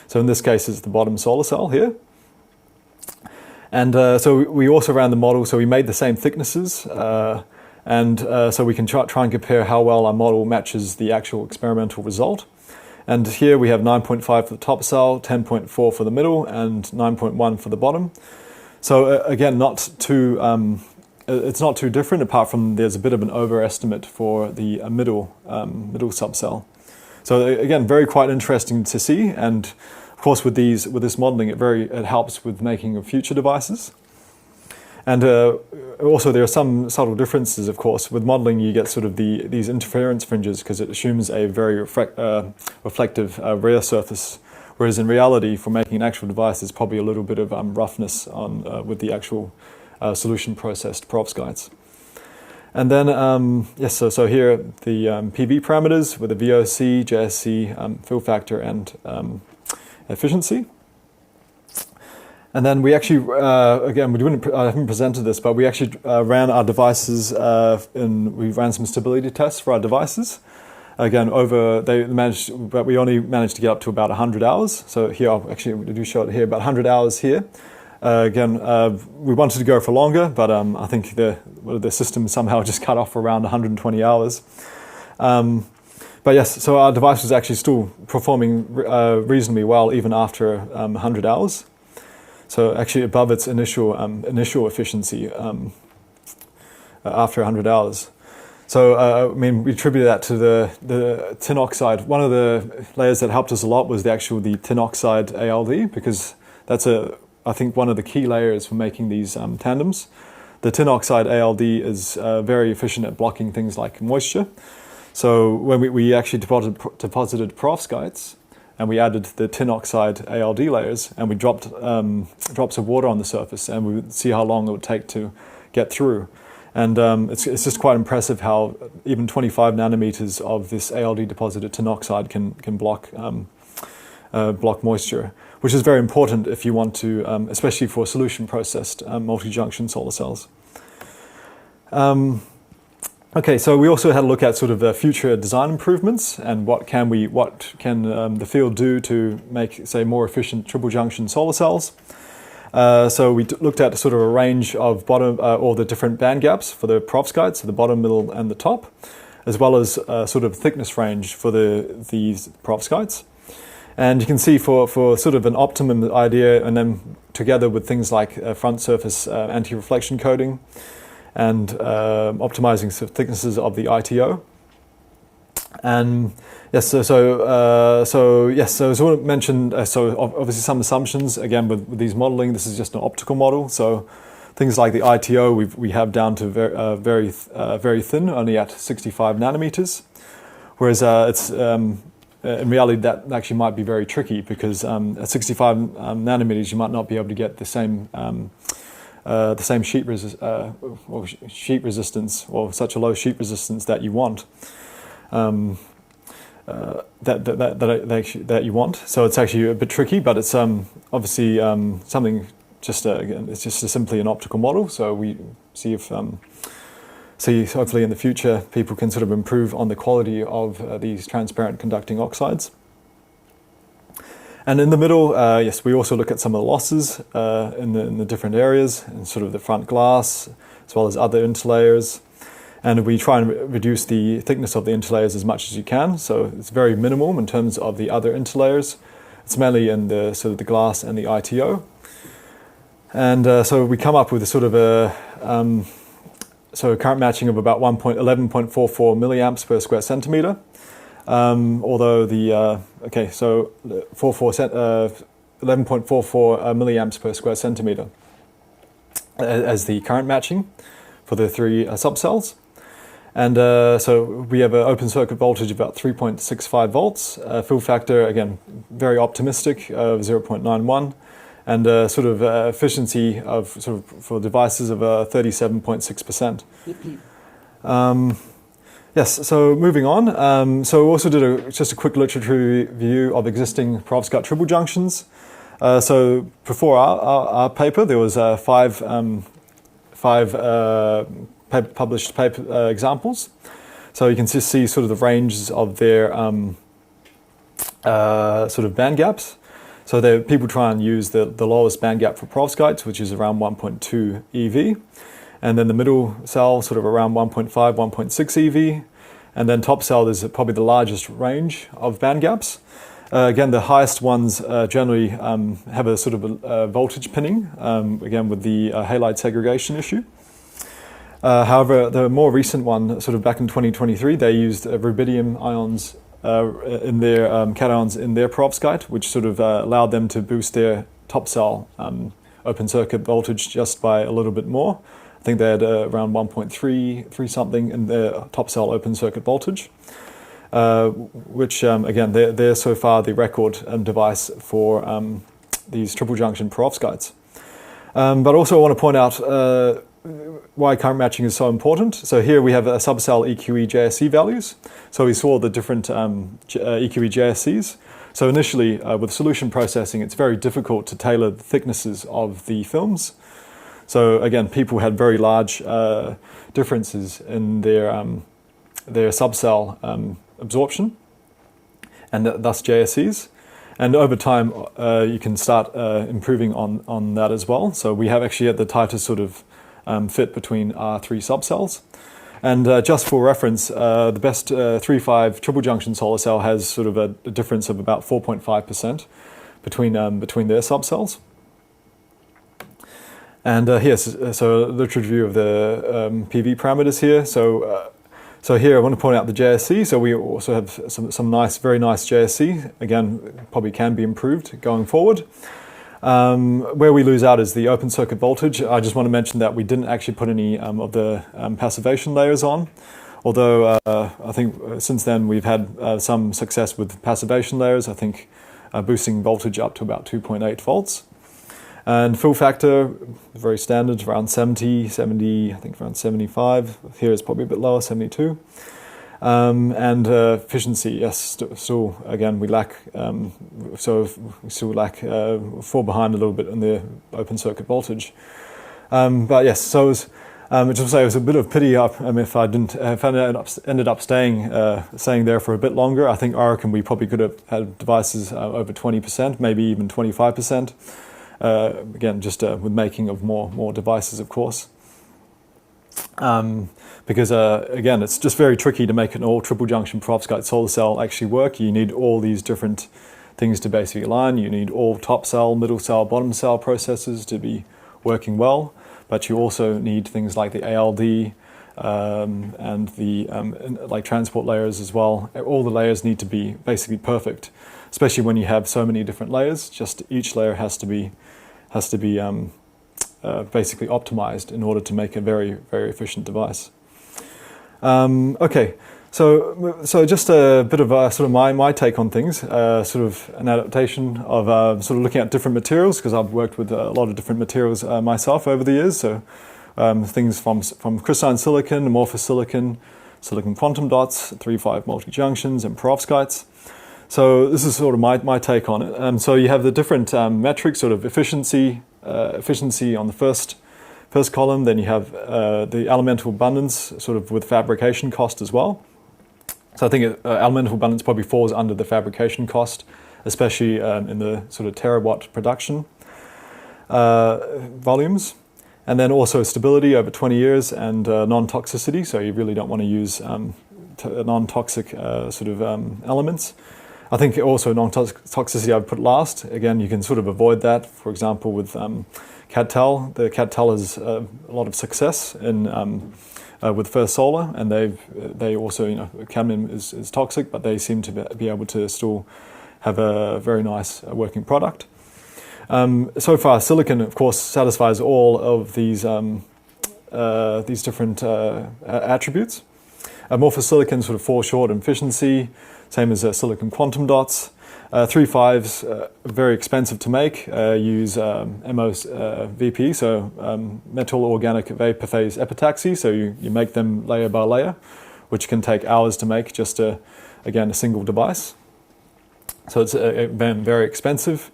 So in this case, it's the bottom solar cell here. And so we also ran the model, so we made the same thicknesses, so we can try and compare how well our model matches the actual experimental result. And here we have 9.5 for the top cell, 10.4 for the middle, and 9.1 for the bottom. So again, it's not too different, apart from there's a bit of an overestimate for the middle subcell. So again, very quite interesting to see, and of course with this modeling, it helps with making of future devices. And also there are some subtle differences, of course. With modeling, you get sort of these interference fringes because it assumes a very reflective rear surface, whereas in reality, for making an actual device, there's probably a little bit of roughness with the actual solution processed perovskites. And then, so here the PV parameters with the VOC, JSC, fill factor, and efficiency. And then we actually, again, I haven't presented this, but we actually ran our devices we ran some stability tests for our devices. Again, but we only managed to get up to about 100 hours. So here, we do show it here, about 100 hours here. Again, we wanted to go for longer, but I think the system somehow just cut off around 120 hours. But yes, so our device was actually still performing reasonably well even after 100 hours. So actually above its initial efficiency after 100 hours. So we attributed that to the tin oxide. One of the layers that helped us a lot was the tin oxide ALD, because that's I think one of the key layers for making these tandems. The tin oxide ALD is very efficient at blocking things like moisture. So when we actually deposited perovskites, and we added the tin oxide ALD layers, and we dropped drops of water on the surface, and we would see how long it would take to get through. And it's just quite impressive how even 25 nanometers of this ALD deposited tin oxide can block moisture, which is very important if you want to, especially for solution processed multi-junction solar cells. Okay, so we also had a look at sort of future design improvements and what can the field do to make, say, more efficient triple junction solar cells. So we looked at sort of a range of all the different band gaps for the perovskites, so the bottom, middle, and the top, as well as sort of thickness range for these perovskites. And you can see for sort of an optimum idea, and then together with things like front surface anti-reflection coating, and optimizing sort of thicknesses of the ITO. And yes, so as I mentioned, so obviously some assumptions. Again, with these modeling, this is just an optical model. So things like the ITO we have down to very thin, only at 65 nanometers. Whereas it's in reality that actually might be very tricky, because at 65 nanometers you might not be able to get the same sheet resistance, or such a low sheet resistance that you want. That you want. So it's actually a bit tricky, but it's obviously something. Again, it's just simply an optical model. So we see if hopefully in the future people can sort of improve on the quality of these transparent conducting oxides. And in the middle, yes, we also look at some of the losses in the different areas, and sort of the front glass, as well as other interlayers. And we try and reduce the thickness of the interlayers as much as you can. So it's very minimal in terms of the other interlayers. It's mainly in the sort of the glass and the ITO. And so we come up with a sort of a current matching of about 11.44 milliamps per square centimeter. Although the 11.44 milliamps per square centimeter as the current matching for the 3 subcells. And so we have an open circuit voltage of about 3.65 volts, fill factor, again, very optimistic of 0.91, and sort of efficiency of sort of for devices of 37.6%. Yes, so moving on. So we also did just a quick literature review of existing perovskite triple junctions. So before our paper, there was five published paper examples. So you can just see sort of the ranges of their sort of band gaps. So people try and use the lowest band gap for perovskites, which is around 1.2 eV. And then the middle cell sort of around 1.5, 1.6 eV. And then top cell is probably the largest range of band gaps. Again, the highest ones generally have a sort of a voltage pinning, again with the halide segregation issue. However, the more recent one, sort of back in 2023, they used rubidium ions in their cations in their perovskite, which sort of allowed them to boost their top cell open circuit voltage just by a little bit more. I think they had around 1.3 something in their top cell open circuit voltage, which again, they're so far the record device for these triple junction perovskites. But also I want to point out why current matching is so important. So here we have a subcell EQE JSC values. So we saw the different EQE JSCs. So initially with solution processing, it's very difficult to tailor the thicknesses of the films. So again, people had very large differences in their subcell absorption, and thus JSCs. And over time, you can start improving on that as well. So we have actually had the tightest sort of fit between our 3 subcells. And just for reference, the best 3.5 triple junction solar cell has sort of a difference of about 4.5% between their subcells. And yes, so a literature review of the PV parameters here. So here I want to point out the JSC. So we also have some very nice JSC. Again, probably can be improved going forward. Where we lose out is the open circuit voltage. I just want to mention that we didn't actually put any of the passivation layers on. Although I think since then we've had some success with passivation layers. I think boosting voltage up to about 2.8 volts. And fill factor, very standard, around 70, I think around 75. Here it's probably a bit lower, 72. And efficiency, yes, still, again, we lack, fall behind a little bit in the open circuit voltage. But yes, so it was a bit of pity if I ended up staying there for a bit longer. I think we probably could have had devices over 20%, maybe even 25%. Again, just with making of more devices, of course. Because again, it's just very tricky to make an all triple junction perovskite solar cell actually work. You need all these different things to basically align. You need all top cell, middle cell, bottom cell processes to be working well. But you also need things like the ALD and the like transport layers as well. All the layers need to be basically perfect, especially when you have so many different layers. Just each layer has to be basically optimized in order to make a very, very efficient device. Okay, so just a bit of sort of my take on things, sort of an adaptation of sort of looking at different materials, because I've worked with a lot of different materials myself over the years. So things from crystalline silicon, amorphous silicon, silicon quantum dots, 3.5 multi-junctions, and perovskites. So this is sort of my take on it. So you have the different metrics, sort of efficiency on the first column. Then you have the elemental abundance, sort of with fabrication cost as well. So I think elemental abundance probably falls under the fabrication cost, especially in the sort of terawatt production volumes. And then also stability over 20 years and non-toxicity. So you really don't want to use non-toxic sort of elements. I think also non-toxicity I've put last. Again, you can sort of avoid that. For example, with CadTel, the CadTel has a lot of success in with First Solar, and they also, you know, cadmium is toxic, but they seem to be able to still have a very nice working product. So far, silicon, of course, satisfies all of these different attributes. Amorphous silicon sort of falls short in efficiency, same as silicon quantum dots. 3.5s, very expensive to make, use MOVP, so metal organic vapor phase epitaxy, so you make them layer by layer, which can take hours to make, just again, a single device. So it's been very expensive.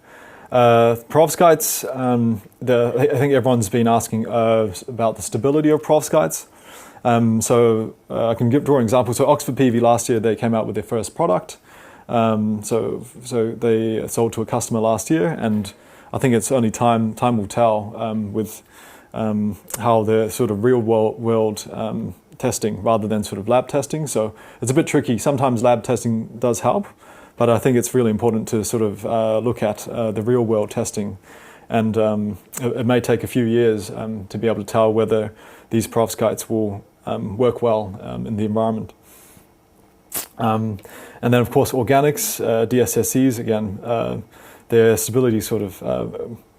Perovskites, I think everyone's been asking about the stability of perovskites. So I can draw an example. So Oxford PV last year, they came out with their first product. So they sold to a customer last year, and I think it's only time will tell with how the sort of real world testing rather than sort of lab testing. So it's a bit tricky. Sometimes lab testing does help, but I think it's really important to sort of look at the real world testing, and it may take a few years to be able to tell whether these perovskites will work well in the environment. And then, of course, organics, DSSCs, again, their stability sort of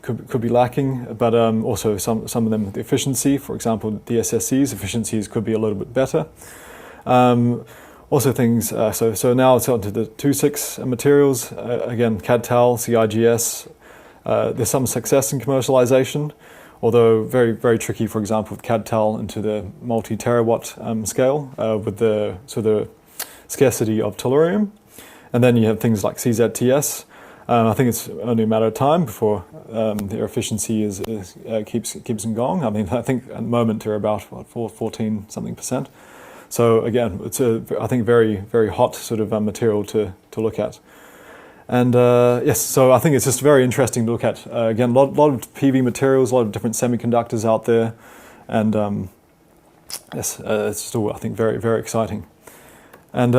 could be lacking, but also some of them, the efficiency, for example, DSSCs, efficiencies could be a little bit better. Also things, so now it's on to the 2.6 materials, again, CadTel, CIGS, there's some success in commercialization, although very, very tricky, for example, with CadTel into the multi-terawatt scale with the scarcity of tellurium. And then you have things like CZTS. I think it's only a matter of time before their efficiency keeps on going. I mean, I think at the moment they're about 14 something percent. So again, it's I think very, very hot sort of material to look at. And yes, so I think it's just very interesting to look at. Again, a lot of PV materials, a lot of different semiconductors out there, and yes, it's still, I think, very, very exciting. And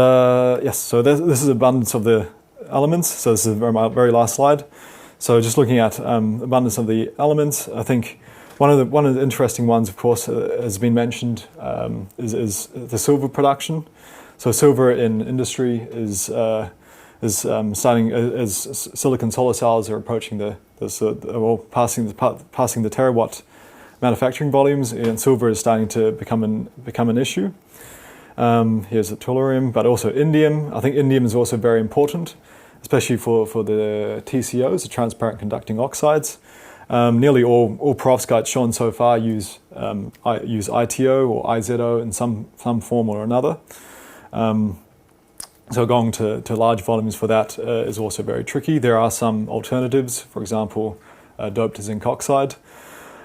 yes, so this is abundance of the elements. So this is my very last slide. So just looking at abundance of the elements, I think one of the interesting ones, of course, has been mentioned is the silver production. So silver in industry is starting as silicon solar cells are approaching passing the terawatt manufacturing volumes, and silver is starting to become an issue. Here's the tellurium, but also indium. I think indium is also very important, especially for the TCOs, the transparent conducting oxides. Nearly all perovskites shown so far use ITO or IZO in some form or another. So going to large volumes for that is also very tricky. There are some alternatives, for example, doped zinc oxide.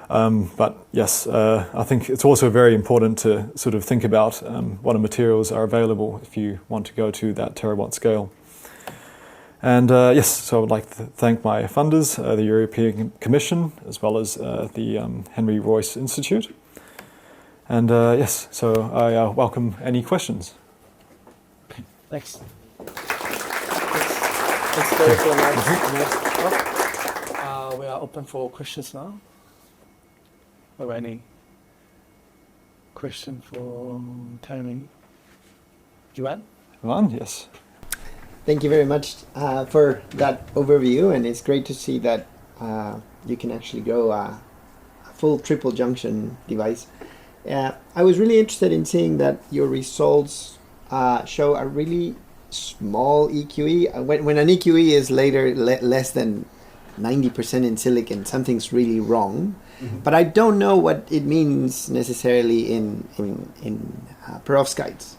But yes, I think it's also very important to sort of think about what materials are available if you want to go to that terawatt scale. And yes, so I would like to thank my funders, the European Commission, as well as the Henry Royce Institute. And yes, so I welcome any questions. Thanks. Let's go to the next talk. We are open for questions now. Are there any question for Tandem? Juan? Juan, yes. Thank you very much for that overview, and it's great to see that you can actually grow a full triple junction device. I was really interested in seeing that your results show a really small EQE. When an EQE is less than 90% in silicon, something's really wrong. Mm-hmm. But I don't know what it means necessarily in perovskites.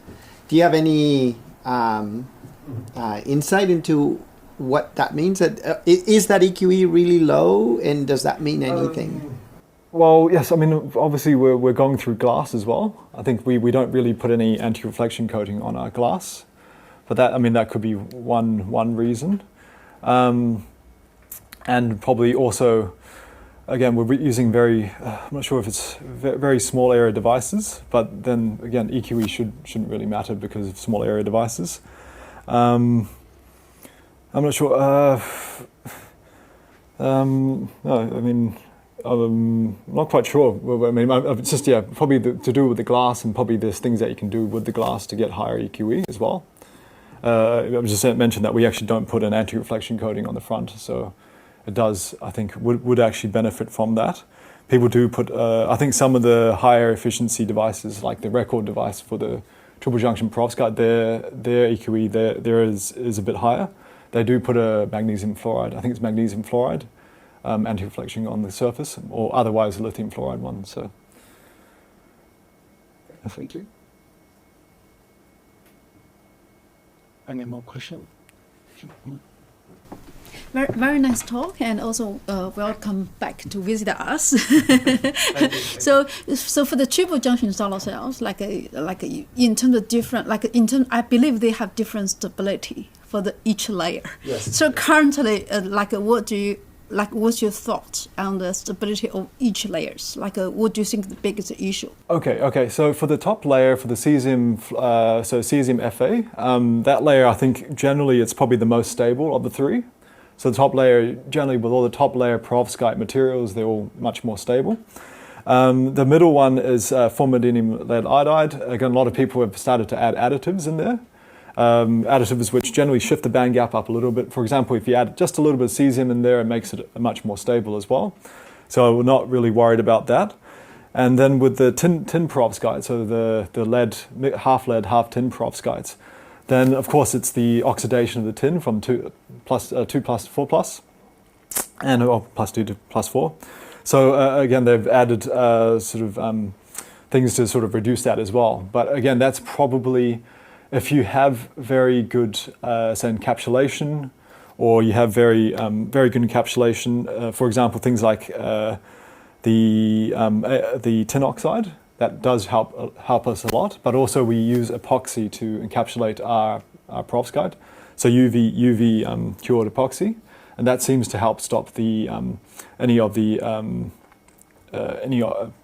Do you have any insight into what that means? Is that EQE really low, and does that mean anything? Well, yes. I mean, obviously we're going through glass as well. I think we don't really put any anti-reflection coating on our glass, but that could be one reason, and probably also, again, we're using I'm not sure if it's very small area devices, but then again, EQE shouldn't really matter because of small area devices. I'm not sure. No, I mean, I'm not quite sure. Well, I mean, it's just, yeah, probably to do with the glass, and probably there's things that you can do with the glass to get higher EQE as well. I was just mentioned that we actually don't put an anti-reflection coating on the front, so it does, I think, would actually benefit from that. People do put, I think some of the higher efficiency devices, like the record device for the triple-junction perovskite, their EQE there is a bit higher. They do put a magnesium fluoride, I think it's magnesium fluoride, anti-reflection on the surface, or otherwise a lithium fluoride one. So, Thank you. Any more questions? Very, very nice talk, and also welcome back to visit us. So for the triple junction solar cells, in terms of different, I believe they have different stability for each layer. Yes. So currently, what's your thoughts on the stability of each layers? What do you think the biggest issue? Okay. So for the top layer, for the cesium, cesium Fa, that layer, I think generally it's probably the most stable of the three. So the top layer, generally with all the top layer perovskite materials, they're all much more stable. The middle one is formaldinium lead iodide. Again, a lot of people have started to add additives in there. Additives which generally shift the band gap up a little bit. For example, if you add just a little bit of cesium in there, it makes it much more stable as well. So we're not really worried about that. And then with the tin perovskite, so the lead, half tin perovskites, then of course it's the oxidation of the tin from 2 plus to 4 plus, and plus 2 to plus 4. So again, they've added things to sort of reduce that as well. But again, that's probably if you have very good say encapsulation, or you have very good encapsulation. For example, things like the tin oxide. That does help us a lot, but also we use epoxy to encapsulate our perovskite, so UV cured epoxy, and that seems to help stop the any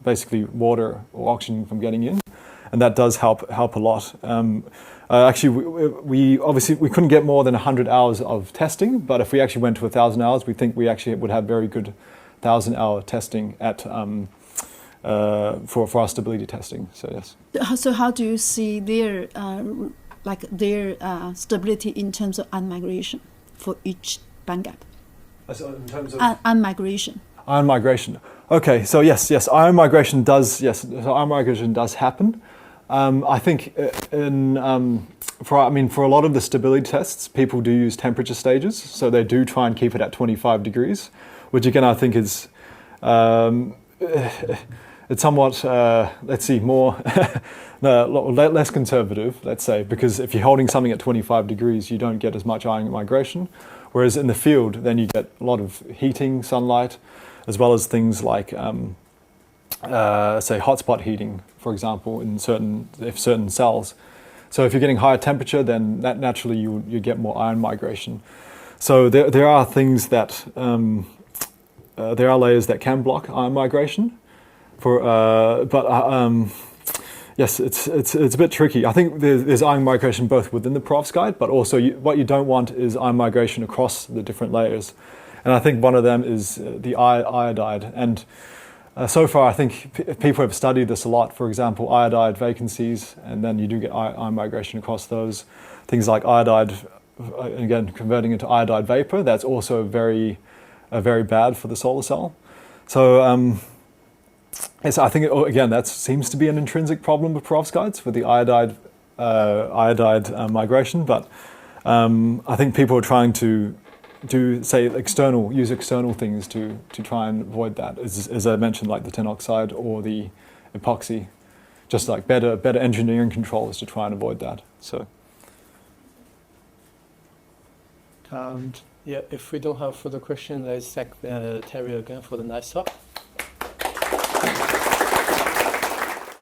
basically water or oxygen from getting in, and that does help a lot. Actually, we obviously couldn't get more than 100 hours of testing, but if we actually went to 1,000 hours, we think we actually would have very good 1,000-hour testing at. For our stability testing, so yes. So how do you see their stability in terms of ion migration for each band gap? So in terms of ion migration. Ion migration. Okay, so yes, ion migration does happen. I think for a lot of the stability tests, people do use temperature stages, so they do try and keep it at 25 degrees, which again I think is. It's somewhat, more less conservative, let's say, because if you're holding something at 25 degrees, you don't get as much ion migration. Whereas in the field, then you get a lot of heating, sunlight, as well as things like, say, hotspot heating, for example, in certain cells. So if you're getting higher temperature, then that naturally you get more ion migration. So there are things that there are layers that can block ion migration. Yes, it's a bit tricky. I think there's ion migration both within the perovskite, but also what you don't want is ion migration across the different layers. And I think one of them is the iodide. And so far, I think people have studied this a lot. For example, iodide vacancies, and then you do get ion migration across those. Things like iodide, again, converting into iodide vapor, that's also very bad for the solar cell. So. Yes, I think again that seems to be an intrinsic problem with perovskites with the iodide migration. But I think people are trying to use external things to try and avoid that. As I mentioned, like the tin oxide or the epoxy, just like better engineering controls to try and avoid that. So. Yeah, if we don't have further questions, let's thank Terry again for the nice talk.